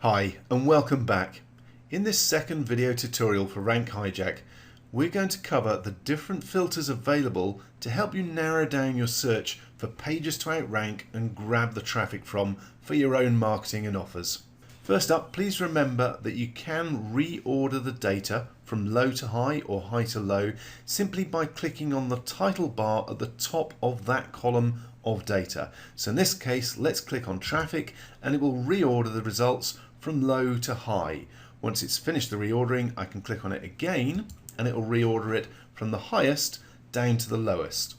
Hi and welcome back. In this second video tutorial for Rank Hijack, we're going to cover the different filters available to help you narrow down your search for pages to outrank and grab the traffic from for your own marketing and offers. First up, please remember that you can reorder the data from low to high or high to low simply by clicking on the title bar at the top of that column of data. So in this case, let's click on traffic and it will reorder the results from low to high. Once it's finished the reordering, I can click on it again and it will reorder it from the highest down to the lowest.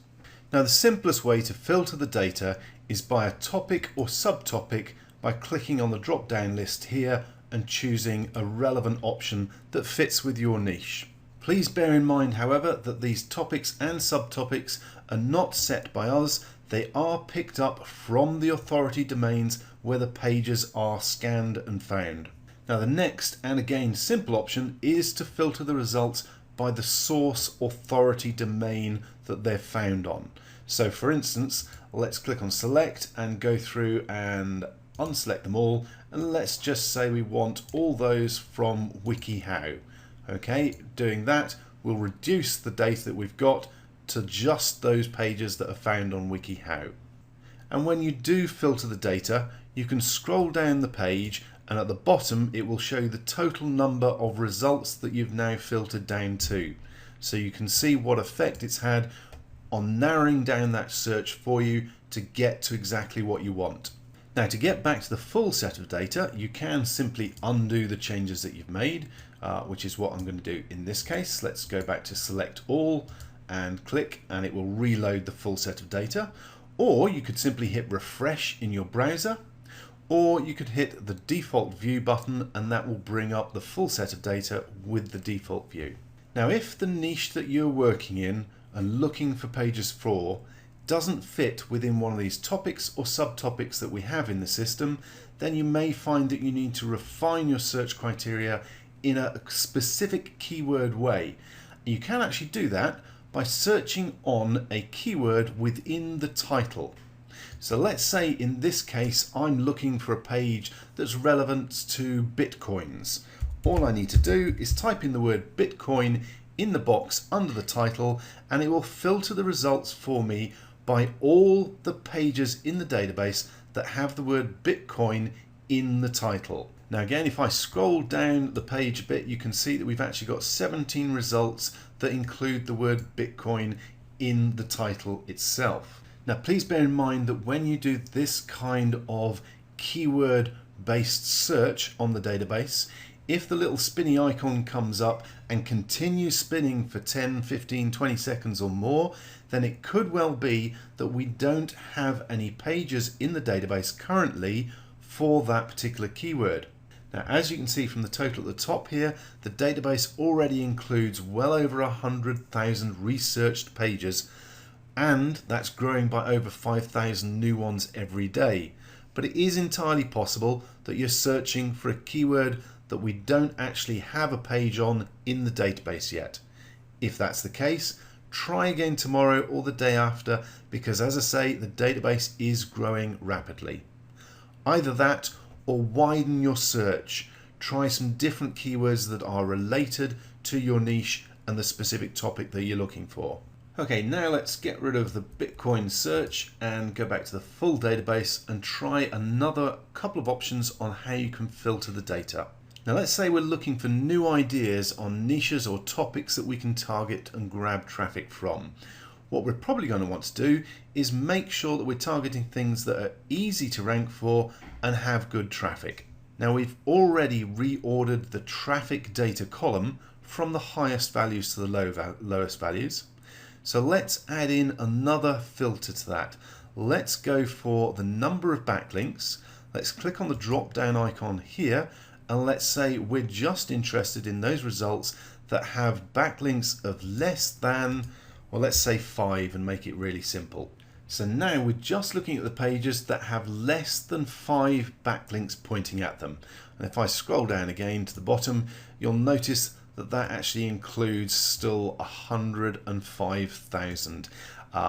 Now the simplest way to filter the data is by a topic or subtopic by clicking on the drop down list here and choosing a relevant option that fits with your niche. Please bear in mind, however, that these topics and subtopics are not set by us. They are picked up from the authority domains where the pages are scanned and found. Now the next and again simple option is to filter the results by the source authority domain that they're found on. So for instance, let's click on select and go through and unselect them all, and let's just say we want all those from WikiHow. Okay, doing that will reduce the data that we've got to just those pages that are found on WikiHow. And when you do filter the data, you can scroll down the page and at the bottom it will show the total number of results that you've now filtered down to. So you can see what effect it's had on narrowing down that search for you to get to exactly what you want. Now to get back to the full set of data, you can simply undo the changes that you've made, which is what I'm going to do in this case. Let's go back to select all and click and it will reload the full set of data. Or you could simply hit refresh in your browser, or you could hit the default view button and that will bring up the full set of data with the default view. Now if the niche that you're working in and looking for pages for doesn't fit within one of these topics or subtopics that we have in the system, then you may find that you need to refine your search criteria in a specific keyword way. You can actually do that by searching on a keyword within the title. So let's say in this case I'm looking for a page that's relevant to Bitcoins. All I need to do is type in the word Bitcoin in the box under the title and it will filter the results for me by all the pages in the database that have the word Bitcoin in the title. Now again, if I scroll down the page a bit, you can see that we've actually got 17 results that include the word Bitcoin in the title itself. Now please bear in mind that when you do this kind of keyword based search on the database, if the little spinny icon comes up and continues spinning for 10, 15, 20 seconds or more, then it could well be that we don't have any pages in the database currently for that particular keyword. Now, as you can see from the total at the top here, the database already includes well over 100,000 researched pages, and that's growing by over 5,000 new ones every day. But it is entirely possible that you're searching for a keyword that we don't actually have a page on in the database yet. If that's the case, try again tomorrow or the day after, because as I say, the database is growing rapidly. Either that or widen your search. Try some different keywords that are related to your niche and the specific topic that you're looking for. Okay, now let's get rid of the Bitcoin search and go back to the full database and try another couple of options on how you can filter the data. Now let's say we're looking for new ideas on niches or topics that we can target and grab traffic from. What we're probably going to want to do is make sure that we're targeting things that are easy to rank for and have good traffic. Now we've already reordered the traffic data column from the highest values to the lowest values. So let's add in another filter to that. Let's go for the number of backlinks. Let's click on the drop down icon here and let's say we're just interested in those results that have backlinks of less than, well, let's say 5 and make it really simple. So now we're just looking at the pages that have less than 5 backlinks pointing at them. And if I scroll down again to the bottom, you'll notice that that actually includes still 105,000.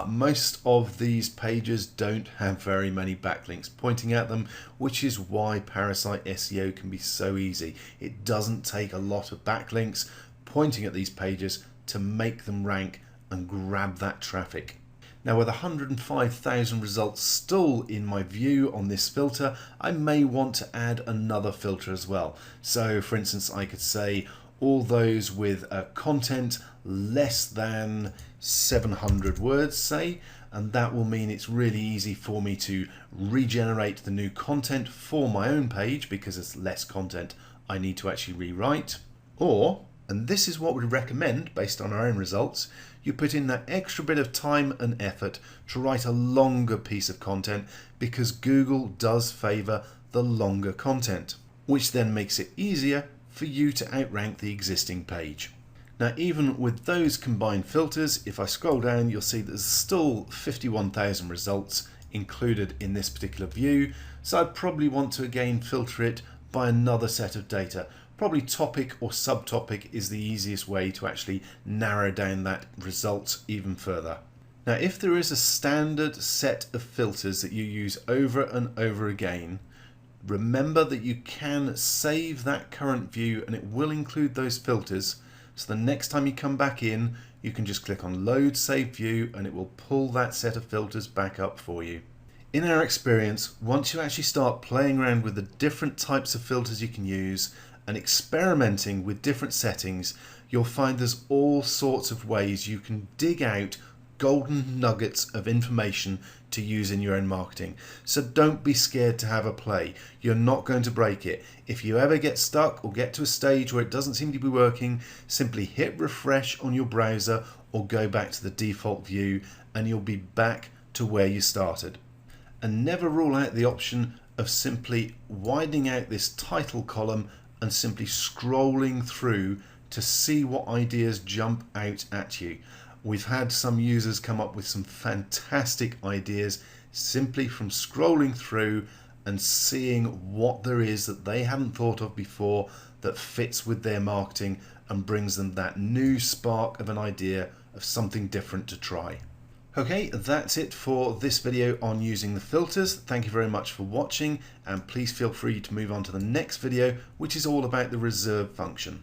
Most of these pages don't have very many backlinks pointing at them, which is why Parasite SEO can be so easy. It doesn't take a lot of backlinks pointing at these pages to make them rank and grab that traffic. Now, with 105,000 results still in my view on this filter, I may want to add another filter as well. So for instance, I could say all those with content less than 700 words, say, and that will mean it's really easy for me to regenerate the new content for my own page because it's less content I need to actually rewrite. Or, and this is what we recommend based on our own results, you put in that extra bit of time and effort to write a longer piece of content because Google does favor the longer content, which then makes it easier for you to outrank the existing page. Now, even with those combined filters, if I scroll down, you'll see there's still 51,000 results included in this particular view. So I'd probably want to again filter it by another set of data. Probably topic or subtopic is the easiest way to actually narrow down that result even further. Now, if there is a standard set of filters that you use over and over again, remember that you can save that current view and it will include those filters. So the next time you come back in, you can just click on Load Saved View and it will pull that set of filters back up for you. In our experience, once you actually start playing around with the different types of filters you can use and experimenting with different settings, you'll find there's all sorts of ways you can dig out golden nuggets of information to use in your own marketing. So don't be scared to have a play. You're not going to break it. If you ever get stuck or get to a stage where it doesn't seem to be working, simply hit refresh on your browser or go back to the default view and you'll be back to where you started. And never rule out the option of simply widening out this title column and simply scrolling through to see what ideas jump out at you. We've had some users come up with some fantastic ideas simply from scrolling through and seeing what there is that they hadn't thought of before that fits with their marketing and brings them that new spark of an idea of something different to try. Okay, that's it for this video on using the filters. Thank you very much for watching, and please feel free to move on to the next video, which is all about the reserve function.